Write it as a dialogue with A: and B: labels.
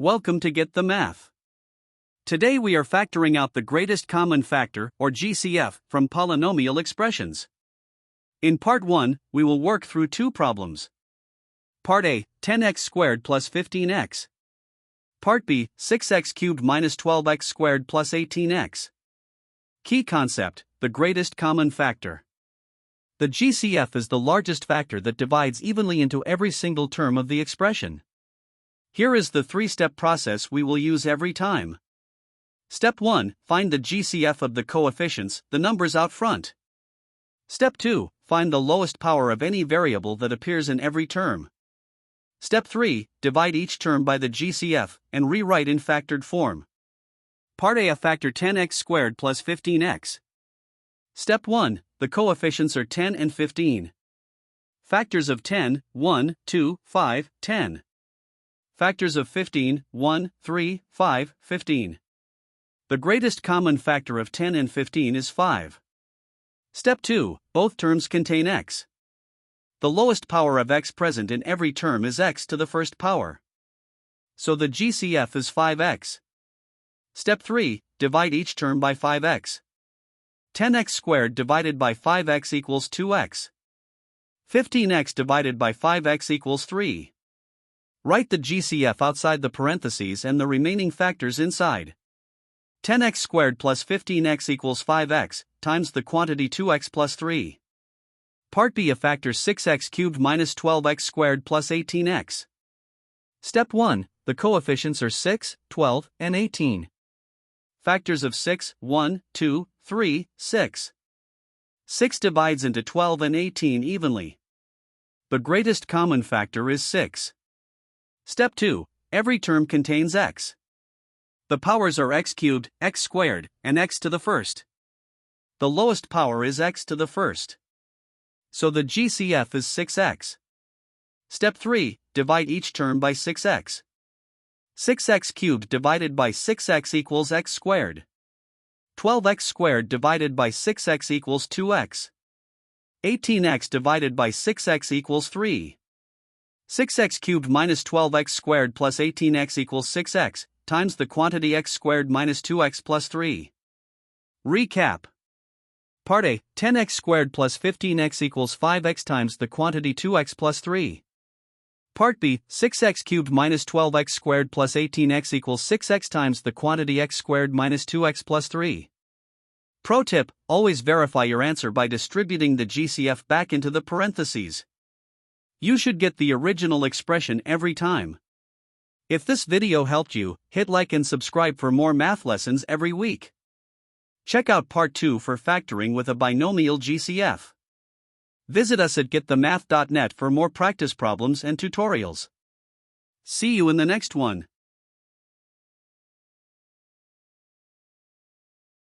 A: Welcome to Get the Math. Today we are factoring out the greatest common factor, or GCF, from polynomial expressions. In Part 1, we will work through two problems. Part A, 10x squared plus 15x. Part B, 6x cubed minus 12x squared plus 18x. Key concept, the greatest common factor. The GCF is the largest factor that divides evenly into every single term of the expression. Here is the three-step process we will use every time. Step 1, find the GCF of the coefficients, the numbers out front. Step 2, find the lowest power of any variable that appears in every term. Step 3, divide each term by the GCF, and rewrite in factored form. Part A, factor 10x squared plus 15x. Step 1, the coefficients are 10 and 15. Factors of 10, 1, 2, 5, 10. Factors of 15, 1, 3, 5, 15. The greatest common factor of 10 and 15 is 5. Step 2, both terms contain x. The lowest power of x present in every term is x to the first power. So the GCF is 5x. Step 3, divide each term by 5x. 10x squared divided by 5x equals 2x. 15x divided by 5x equals 3. Write the GCF outside the parentheses and the remaining factors inside. 10x squared plus 15x equals 5x, times the quantity 2x plus 3. Part B, a factor 6x cubed minus 12x squared plus 18x. Step 1, the coefficients are 6, 12, and 18. Factors of 6, 1, 2, 3, 6. 6 divides into 12 and 18 evenly. The greatest common factor is 6. Step 2, every term contains x. The powers are x cubed, x squared, and x to the first. The lowest power is x to the first. So the GCF is 6x. Step 3, divide each term by 6x. 6x cubed divided by 6x equals x squared. 12x squared divided by 6x equals 2x. 18x divided by 6x equals 3. 6x cubed minus 12x squared plus 18x equals 6x, times the quantity x squared minus 2x plus 3. Recap. Part A, 10x squared plus 15x equals 5x times the quantity 2x plus 3. Part B, 6x cubed minus 12x squared plus 18x equals 6x times the quantity x squared minus 2x plus 3. Pro tip, always verify your answer by distributing the GCF back into the parentheses. You should get the original expression every time. If this video helped you, hit like and subscribe for more math lessons every week. Check out Part 2 for factoring with a binomial GCF. Visit us at getthemath.net for more practice problems and tutorials. See you in the next one.